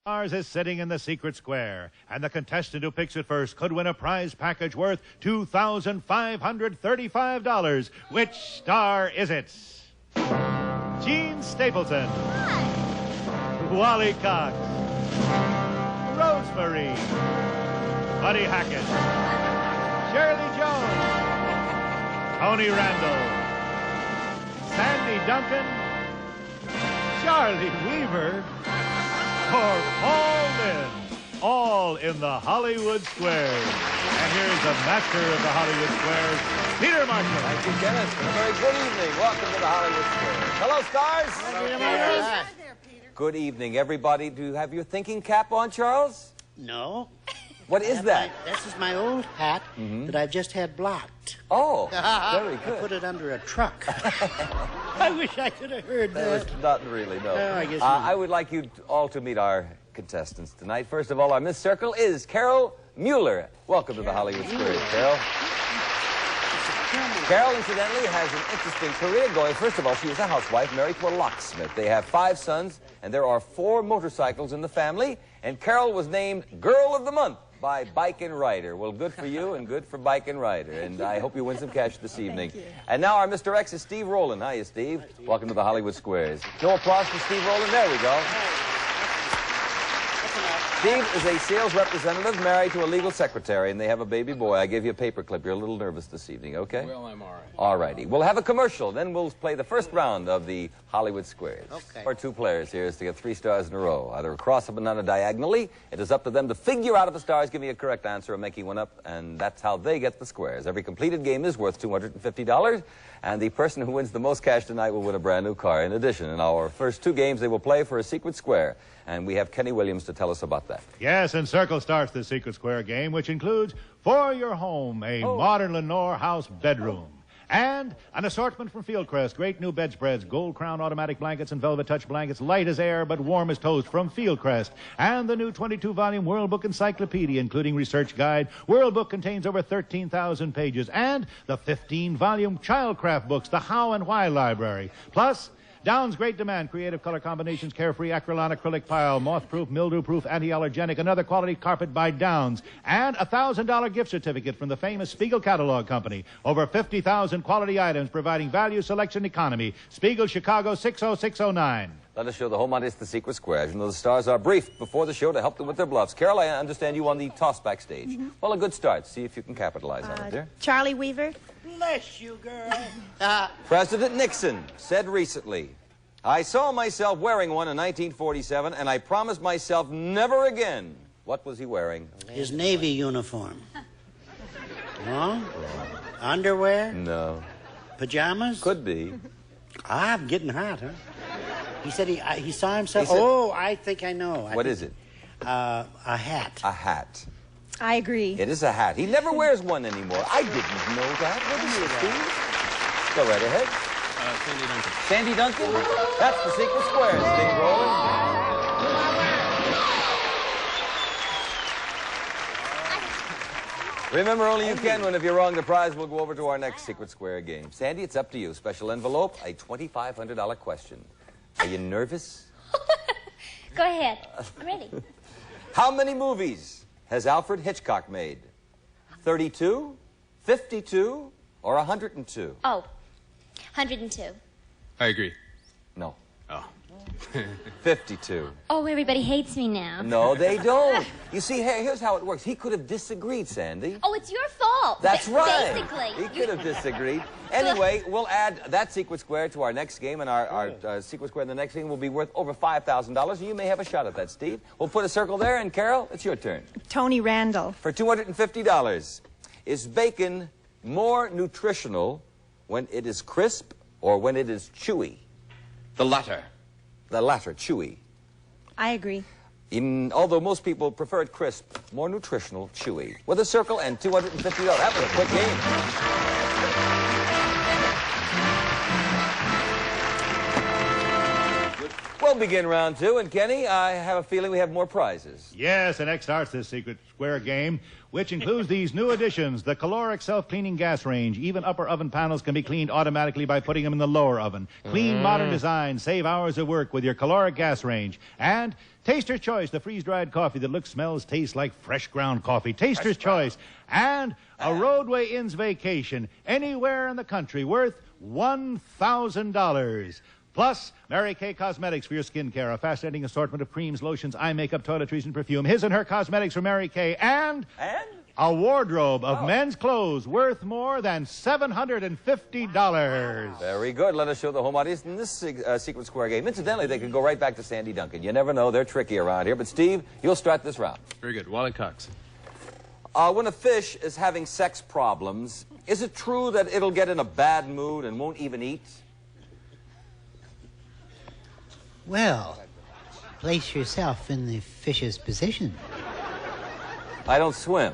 Stars is sitting in the secret square, and the contestant who picks it first could win a prize package worth $2,535. Which star is it? Gene Stapleton. Wally Cox. Rosemary. Buddy Hackett. Shirley Jones. Tony Randall. Sandy Duncan. Charlie Weaver. For Paul Lynn, all in the Hollywood Squares. And here's the master of the Hollywood Squares, Peter Marshall. Thank you, Dennis. And a very good evening. Welcome to the Hollywood Squares. Hello, stars. Hi there, Peter. Good evening, everybody. Do you have your thinking cap on, Charles? No. What is that? This is my old hat that I've just had blocked. Oh, very I good. put it under a truck. I wish I could have heard that. That was not really, no. No, I guess not. I would like you all to meet our contestants tonight. First of all, our Miss Circle is Carol Mueller. Welcome to the Hollywood Squares, Carol. Carol, incidentally, has an interesting career going. First of all, she is a housewife married to a locksmith. They have 5 sons, and there are 4 motorcycles in the family. And Carol was named Girl of the Month by Bike and Rider. Well, good for you and good for Bike and Rider. And I hope you win some cash this evening. And now our Mr. X is Steve Rowland. Hiya, Steve. Welcome to the Hollywood Squares. No applause for Steve Rowland. There we go. Steve is a sales representative married to a legal secretary, and they have a baby boy. I gave you a paper clip. You're a little nervous this evening, okay? Well, I'm all right. All righty. We'll have a commercial, then we'll play the first round of the Hollywood Squares. Okay. Our 2 players here is to get 3 stars in a row, either across or banana diagonally. It is up to them to figure out if the stars give me a correct answer or making one up, and that's how they get the squares. Every completed game is worth $250, and the person who wins the most cash tonight will win a brand new car. In addition, in our first 2 games, they will play for a secret square, and we have Kenny Williams to tell us about that. Yes, and Circle starts the secret square game, which includes For Your Home, a modern Lenore house bedroom. And an assortment from Fieldcrest, great new bedspreads, gold crown automatic blankets and velvet touch blankets, light as air but warm as toast from Fieldcrest. And the new 22-volume World Book Encyclopedia, including research guide. World Book contains over 13,000 pages. And the 15-volume Childcraft books, the How and Why Library. Plus, Down's great demand, creative color combinations, carefree acrylic acrylic pile, moth-proof, mildew-proof, anti-allergenic, another quality carpet by Downs, and a $1,000 gift certificate from the famous Spiegel Catalog Company. Over 50,000 quality items providing value, selection, economy. Spiegel, Chicago, 60609. Let us show the home audience the secret squares. You know, the stars are briefed before the show to help them with their bluffs. Carol, I understand you won the toss backstage. Well, a good start. See if you can capitalize on it, dear. Charlie Weaver. Bless you, girl. President Nixon said recently, I saw myself wearing one in 1947, and I promised myself never again. What was he wearing? His Navy uniform. No? Underwear? No. Pajamas? Could be. I'm getting hot, huh? He said he saw himself. He said- Oh, I think I know. What is it? A hat. A hat. I agree. It is a hat. He never wears one anymore. I didn't know that. What is it, Steve? Go right ahead. Sandy Duncan. Sandy Duncan? That's the secret square, Steve Rowland. Remember, only you can win. If you're wrong, the prize will go over to our next secret square game. Sandy, it's up to you. Special envelope, a $2,500 question. Are you nervous? Go ahead. I'm ready. How many movies has Alfred Hitchcock made? 32, 52, or 102? Oh, 102. I agree. No. Oh. 52. Oh, everybody hates me now. No, they don't. You see, here's how it works. He could have disagreed, Sandy. Oh, it's your fault. That's right. Basically. He could have disagreed. Anyway, we'll add that secret square to our next game, and our secret square in the next game will be worth over $5,000, and you may have a shot at that, Steve. We'll put a circle there, and Carol, it's your turn. Tony Randall. For $250, is bacon more nutritional when it is crisp or when it is chewy? The latter. The latter, chewy. I agree. Although most people prefer it crisp, more nutritional, chewy. With a circle and $250. That was a quick game. We'll begin round two, and Kenny, I have a feeling we have more prizes. Yes, and X starts this secret square game, which includes these new additions. The caloric self-cleaning gas range. Even upper oven panels can be cleaned automatically by putting them in the lower oven. Clean, modern design. Save hours of work with your caloric gas range. And Taster's Choice, the freeze-dried coffee that looks, smells, tastes like fresh ground coffee. Taster's Choice. And a Roadway Inns vacation anywhere in the country worth $1,000. Plus, Mary Kay Cosmetics for your skin care. A fascinating assortment of creams, lotions, eye makeup, toiletries, and perfume. His and her cosmetics from Mary Kay. And a wardrobe of men's clothes worth more than $750. Very good. Let us show the home audience in this secret square game. Incidentally, they could go right back to Sandy Duncan. You never know. They're tricky around here. But, Steve, you'll start this round. Very good. Wally Cox. When a fish is having sex problems, is it true that it'll get in a bad mood and won't even eat? Well, place yourself in the fish's position. I don't swim.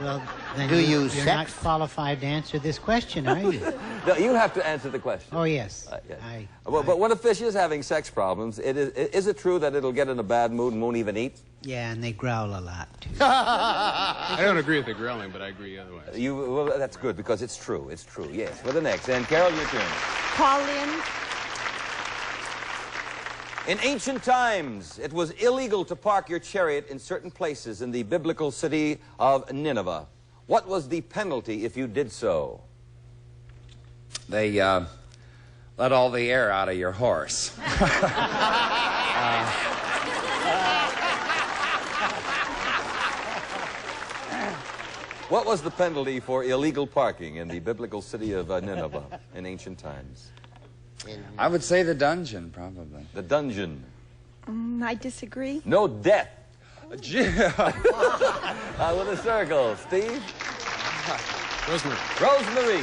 Well, then Do you you're sex? not qualified to answer this question, are you? No, you have to answer the question. Oh, yes. Yeah. But when a fish is having sex problems, is it true that it'll get in a bad mood and won't even eat? Yeah, and they growl a lot, too. I don't agree with the growling, but I agree otherwise. Well, that's good, because it's true. It's true, yes. For the next. And, Carol, your turn. Call in. In ancient times, it was illegal to park your chariot in certain places in the biblical city of Nineveh. What was the penalty if you did so? They let all the air out of your horse. What was the penalty for illegal parking in the biblical city of Nineveh in ancient times? I would say the dungeon, probably. The dungeon. I disagree. No, death. With a circle. Steve? Rosemary. Rosemary.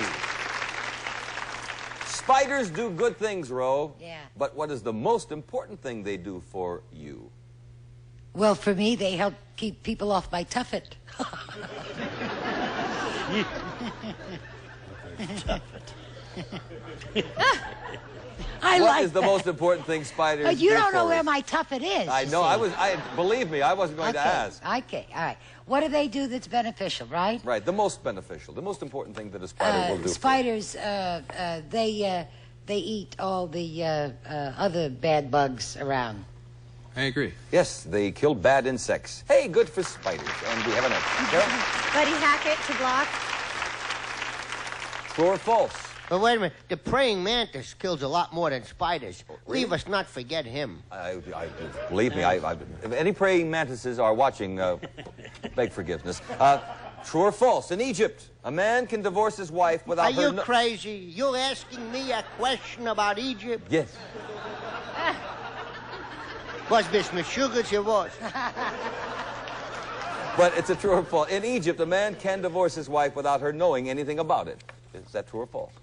Spiders do good things, Ro. Yeah. But what is the most important thing they do for you? Well, for me, they help keep people off my tuffet. What is the most important thing spiders do You don't know for where us? my tuffet is. I you know. see. Believe me, I wasn't going to ask. Okay, all right. What do they do that's beneficial, right? Right, the most beneficial, the most important thing that a spider will do. Spiders, they eat all the other bad bugs around. I agree. Yes, they kill bad insects. Hey, good for spiders. And we have an next. Carol? Buddy Hackett to block. True or false? But wait a minute. The praying mantis kills a lot more than spiders. Really? Leave us not forget him. Believe me, if any praying mantises are watching, beg forgiveness. True or false? In Egypt, a man can divorce his wife without Are her... you crazy? You're asking me a question about Egypt? Yes. Was Miss Meshuggah your was? But it's a true or false. In Egypt, a man can divorce his wife without her knowing anything about it. Is that true or false?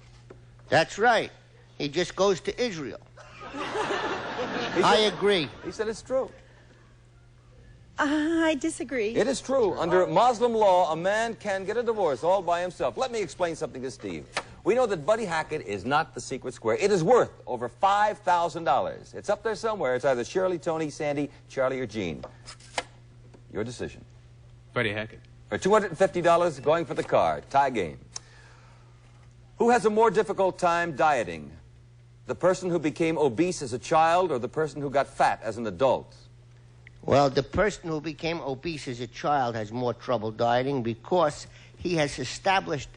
That's right. He just goes to Israel. I agree. He said it's true. I disagree. It is true. Under Muslim law, a man can get a divorce all by himself. Let me explain something to Steve. We know that Buddy Hackett is not the secret square. It is worth over $5,000. It's up there somewhere. It's either Shirley, Tony, Sandy, Charlie, or Gene. Your decision. Buddy Hackett. For $250 going for the car. Tie game. Who has a more difficult time dieting? The person who became obese as a child or the person who got fat as an adult? Well, the person who became obese as a child has more trouble dieting because he has established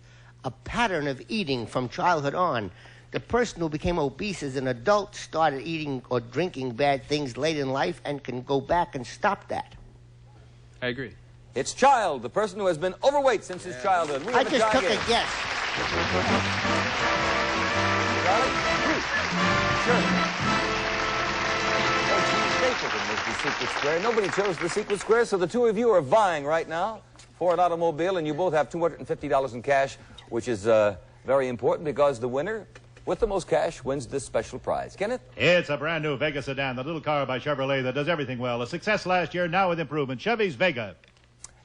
a pattern of eating from childhood on. The person who became obese as an adult started eating or drinking bad things late in life and can go back and stop that. I agree. It's child, the person who has been overweight since his childhood. We I have just tie took game. a guess. Charlie? Sure. Oh, Gene Stapleton was the secret square. Nobody chose the secret square, so the two of you are vying right now for an automobile, and you both have $250 in cash, which is very important because the winner with the most cash wins this special prize. Kenneth? It's a brand new Vega sedan, the little car by Chevrolet that does everything well. A success last year, now with improvement. Chevy's Vega.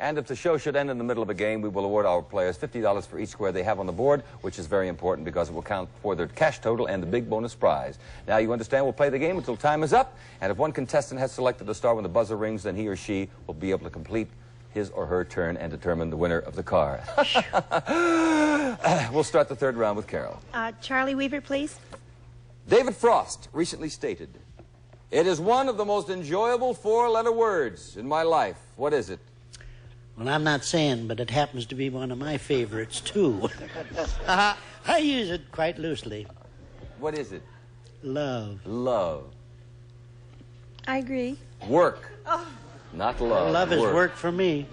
And if the show should end in the middle of a game, we will award our players $50 for each square they have on the board, which is very important because it will count for their cash total and the big bonus prize. Now, you understand we'll play the game until time is up, and if one contestant has selected a star when the buzzer rings, then he or she will be able to complete his or her turn and determine the winner of the car. We'll start the third round with Carol. Charlie Weaver, please. David Frost recently stated, "It is one of the most enjoyable four-letter words in my life." What is it? Well, I'm not saying, but it happens to be one of my favorites, too. I use it quite loosely. What is it? Love. Love. I agree. Work. Not love. Love is work for me.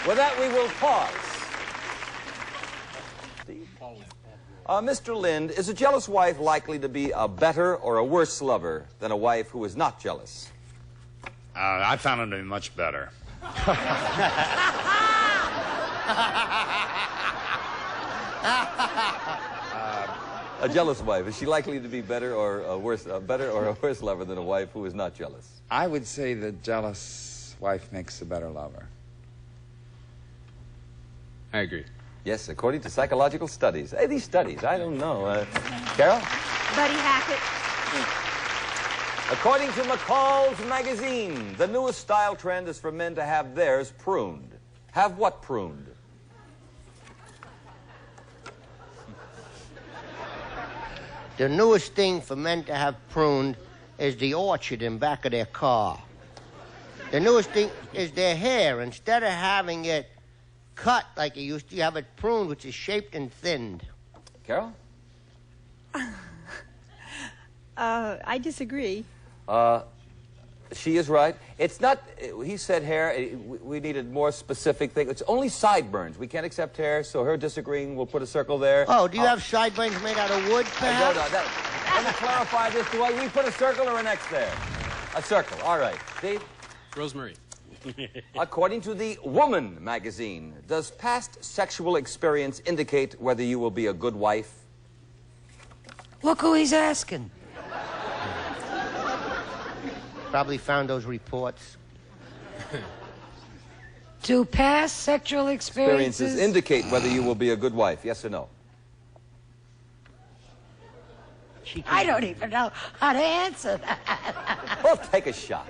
With that, we will pause. Mr. Lind, is a jealous wife likely to be a better or a worse lover than a wife who is not jealous? I found him to be much better. A jealous wife, is she likely to be better or a worse lover than a wife who is not jealous? I would say the jealous wife makes a better lover. I agree. Yes, according to psychological studies. Hey, these studies, I don't know. Carol? Buddy Hackett. According to McCall's magazine, the newest style trend is for men to have theirs pruned. Have what pruned? The newest thing for men to have pruned is the orchard in back of their car. The newest thing is their hair. Instead of having it cut like you used to, you have it pruned, which is shaped and thinned. Carol? I disagree. She is right. It's not, he said hair, we needed more specific thing. It's only sideburns. We can't accept hair, so her disagreeing, we'll put a circle there. Oh, do you have sideburns made out of wood, perhaps? Let me clarify this. Do we put a circle or an X there? A circle. All right. Steve? Rosemary. According to the Woman magazine, does past sexual experience indicate whether you will be a good wife? Look who he's asking. Probably found those reports. Do past sexual experiences indicate whether you will be a good wife? Yes or no? I don't even know how to answer that. Well, take a shot.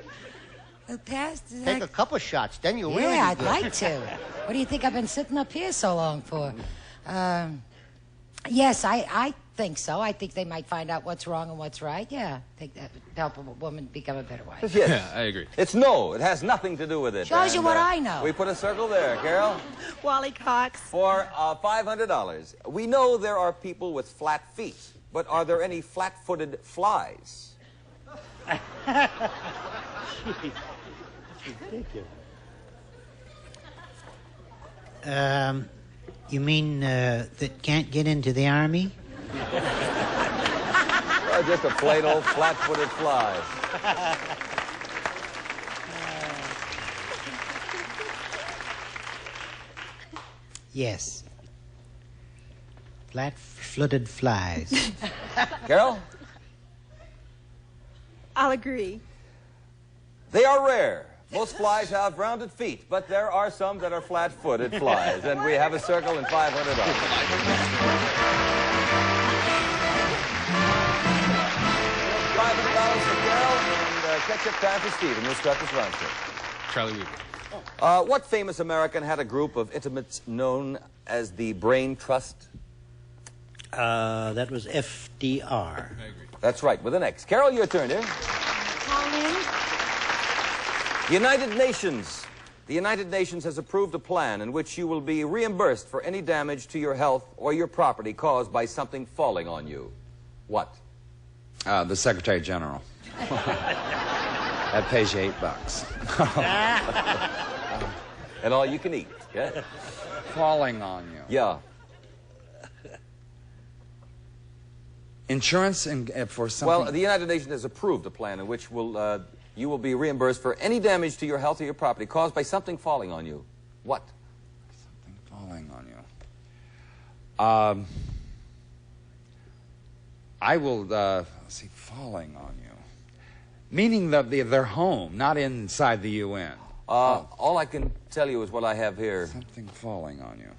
The past is Take a couple shots, then you'll really Yeah, be I'd good. like to. What do you think I've been sitting up here so long for? Yes, I think so. I think they might find out what's wrong and what's right. Yeah, I think that would help a woman become a better wife. Yes. Yeah, I agree. It's no. It has nothing to do with it. Shows you what I know. We put a circle there. Carol? Wally Cox. For $500. We know there are people with flat feet, but are there any flat-footed flies? You mean that can't get into the army? Or just a plain old flat-footed fly. Yes. Flat-footed flies. Carol? I'll agree. They are rare. Most flies have rounded feet, but there are some that are flat-footed flies. And we have a circle and $500. $500 for Carol and catch-up time for Steve. And we'll start this round, sir. Charlie Weaver. What famous American had a group of intimates known as the Brain Trust? That was FDR. I agree. That's right, with an X. Carol, your turn, dear. The United Nations has approved a plan in which you will be reimbursed for any damage to your health or your property caused by something falling on you. What? The Secretary General. That pays you $8. And all you can eat, yeah? Falling on you. Yeah. Insurance for something. Well, the United Nations has approved a plan in which you will be reimbursed for any damage to your health or your property caused by something falling on you. What? Something falling on you. I will, let's see, falling on you. Meaning their home, not inside the UN. All I can tell you is what I have here. Something falling on you.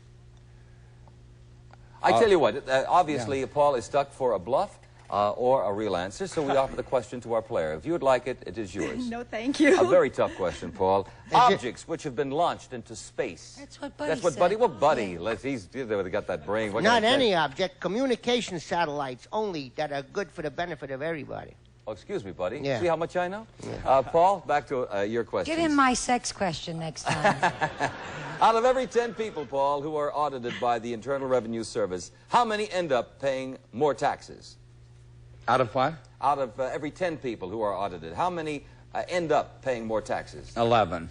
I tell you what, obviously Paul is stuck for a bluff or a real answer, so we offer the question to our player. If you would like it, it is yours. No, thank you. A very tough question, Paul. Objects which have been launched into space. That's what Buddy That's what said. Buddy. Well, Buddy, he's got that brain. What Not can I say? any object, communication satellites only that are good for the benefit of everybody. Oh, excuse me, Buddy. Yeah. See how much I know? Paul, back to your question. Get in my sex question next time. Out of every 10 people, Paul, who are audited by the Internal Revenue Service, how many end up paying more taxes? Out of what? Out of every 10 people who are audited, how many end up paying more taxes? 11.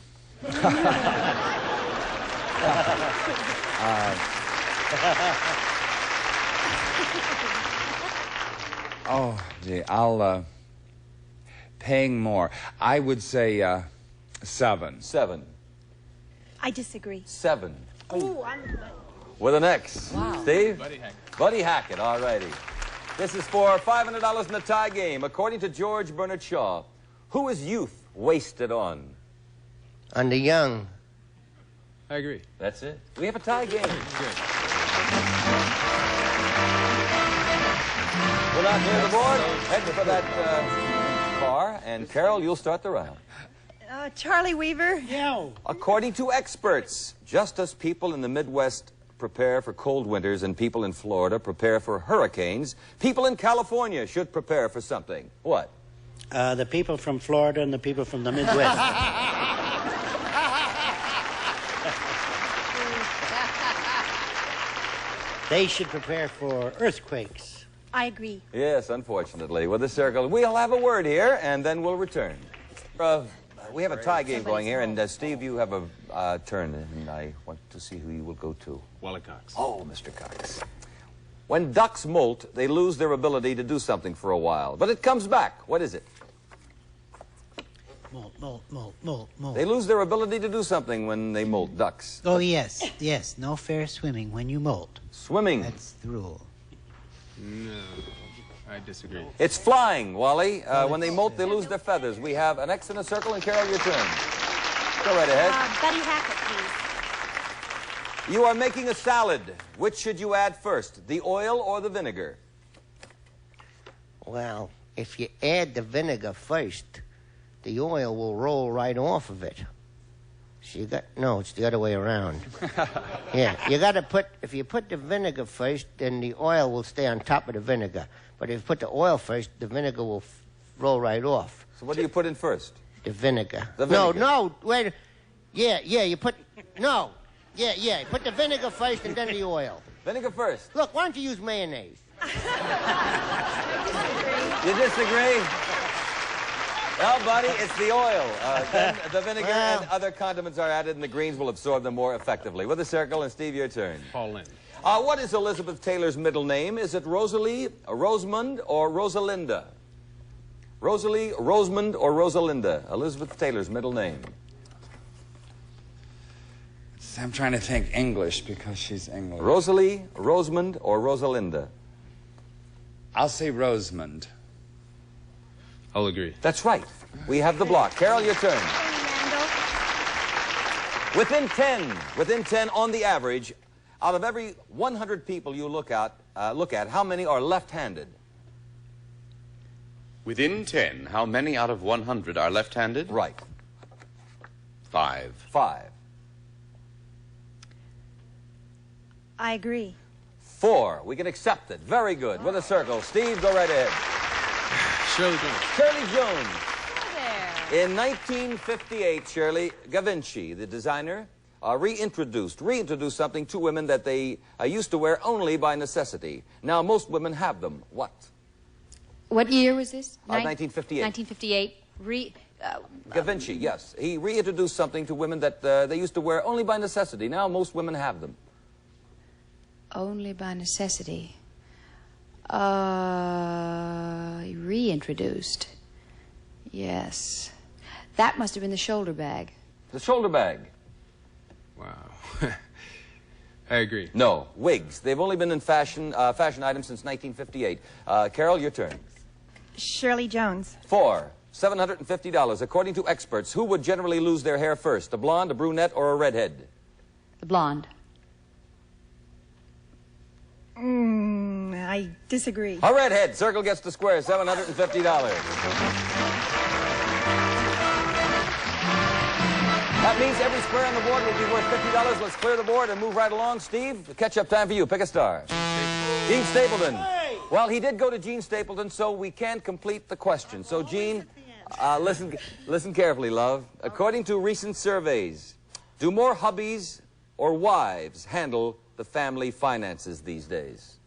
Oh, gee, I'll, paying more. I would say, 7. 7. I disagree. 7. Ooh, I'm... With an X. Wow. Steve? Buddy Hackett. Buddy Hackett, all righty. This is for $500 in the tie game. According to George Bernard Shaw, who is youth wasted on? On the young. I agree. That's it. We have a tie game. Good. We're not near the board. Heading for that car. And Carol, you'll start the round. Charlie Weaver. Yeah. According to experts, just as people in the Midwest prepare for cold winters and people in Florida prepare for hurricanes, people in California should prepare for something. What? The people from Florida and the people from the Midwest. They should prepare for earthquakes. I agree. Yes, unfortunately. With the circle, we'll have a word here, and then we'll return. We have a tie game going here, and Steve, you have a turn, and I want to see who you will go to. Wally Cox. Oh, Mr. Cox. When ducks molt, they lose their ability to do something for a while, but it comes back. What is it? Molt, molt, molt, molt, molt. They lose their ability to do something when they molt, ducks. Oh, yes, yes. No fair swimming when you molt. Swimming. That's the rule. No, I disagree. It's flying, Wally. When they molt, they lose their feathers. We have an X in a circle, and Carol, your turn. Go right ahead. Buddy Hackett, please. You are making a salad. Which should you add first, the oil or the vinegar? Well, if you add the vinegar first, the oil will roll right off of it. So no, it's the other way around. Yeah, you got to if you put the vinegar first, then the oil will stay on top of the vinegar. But if you put the oil first, the vinegar will roll right off. So what do you put in first? The vinegar. The vinegar. No, wait. Yeah, you put, no. Yeah, put the vinegar first and then the oil. Vinegar first. Look, why don't you use mayonnaise? You disagree? Well, buddy, it's the oil. Then the vinegar and other condiments are added, and the greens will absorb them more effectively. With a circle, and Steve, your turn. Paul Lynn. What is Elizabeth Taylor's middle name? Is it Rosalie, Rosamund, or Rosalinda? Rosalie, Rosamund, or Rosalinda? Elizabeth Taylor's middle name. I'm trying to think English because she's English. Rosalie, Rosamund, or Rosalinda? I'll say Rosamund. I'll agree. That's right. We have the block. Carol, your turn. Within 10 on the average, out of every 100 people you look at, how many are left-handed? Within 10, how many out of 100 are left-handed? Right. 5. 5. I agree. 4. We can accept it. Very good. With a circle. Steve, go right ahead. Shirley Jones. Shirley Jones. In 1958, Shirley Gavinci, the designer, reintroduced something to women that they used to wear only by necessity. Now, most women have them. What? What year was this? 1958. 1958. Gavinci, yes. He reintroduced something to women that they used to wear only by necessity. Now, most women have them. Only by necessity. Reintroduced. Yes. That must have been the shoulder bag. The shoulder bag. Wow. I agree. No. Wigs. They've only been in fashion items since 1958. Carol, your turn. Shirley Jones. 4. $750. According to experts, who would generally lose their hair first? A blonde, a brunette, or a redhead? The blonde. I disagree. A redhead. Circle gets the square. $750. That means every square on the board will be worth $50. Let's clear the board and move right along. Steve, catch-up time for you. Pick a star. Gene Stapleton. Well, he did go to Gene Stapleton, so we can't complete the question. So, Gene, listen carefully, love. According to recent surveys, do more hubbies or wives handle the family finances these days?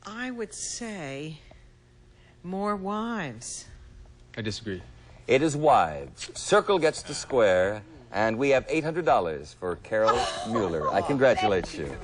I would say more wives. I disagree. It is wives. Circle gets the square, and we have $800 for Carol Mueller. I congratulate you.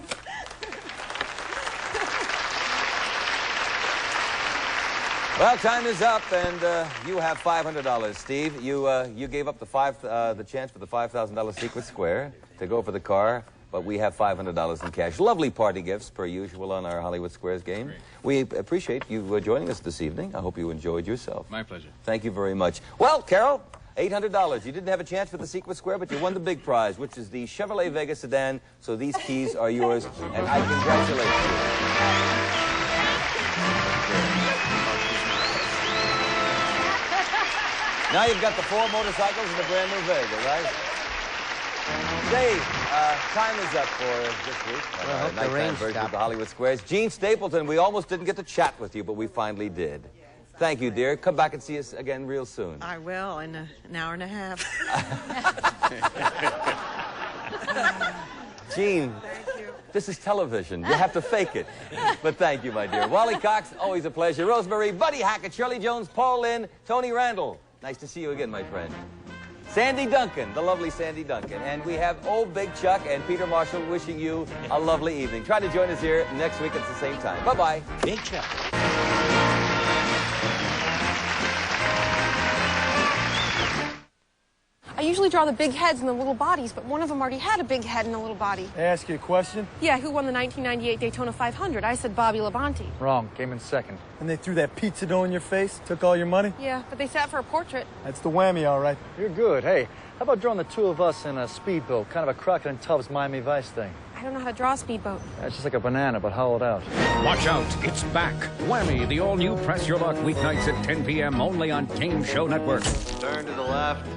Well, time is up, and you have $500, Steve. You gave up the chance for the $5,000 secret square to go for the car, but we have $500 in cash. Lovely party gifts, per usual, on our Hollywood Squares game. We appreciate you joining us this evening. I hope you enjoyed yourself. My pleasure. Thank you very much. Well, Carol, $800. You didn't have a chance for the secret square, but you won the big prize, which is the Chevrolet Vega sedan. So these keys are yours, and I congratulate you. Now you've got the 4 motorcycles and the brand new Vega, right? Dave, time is up for this week. Well, I hope the nighttime rain version of stopped. the Hollywood Squares. Gene Stapleton, we almost didn't get to chat with you, but we finally did. Thank you, dear. Come back and see us again real soon. I will in an hour and a half. Gene, this is television. You have to fake it. But thank you, my dear. Wally Cox, always a pleasure. Rosemary, Buddy Hackett, Shirley Jones, Paul Lynn, Tony Randall. Nice to see you again, my friend. Sandy Duncan, the lovely Sandy Duncan. And we have old Big Chuck and Peter Marshall wishing you a lovely evening. Try to join us here next week at the same time. Bye-bye. Big Chuck. I usually draw the big heads and the little bodies, but one of them already had a big head and a little body. May I ask you a question? Yeah, who won the 1998 Daytona 500? I said Bobby Labonte. Wrong. Came in second. And they threw that pizza dough in your face? Took all your money? Yeah, but they sat for a portrait. That's the whammy, all right. You're good. Hey, how about drawing the two of us in a speedboat? Kind of a Crockett and Tubbs Miami Vice thing. I don't know how to draw a speedboat. Yeah, it's just like a banana, but hollowed out. Watch out, it's back. Whammy, the all-new Press Your Luck, weeknights at 10 p.m. only on Game Show Network. Turn to the left.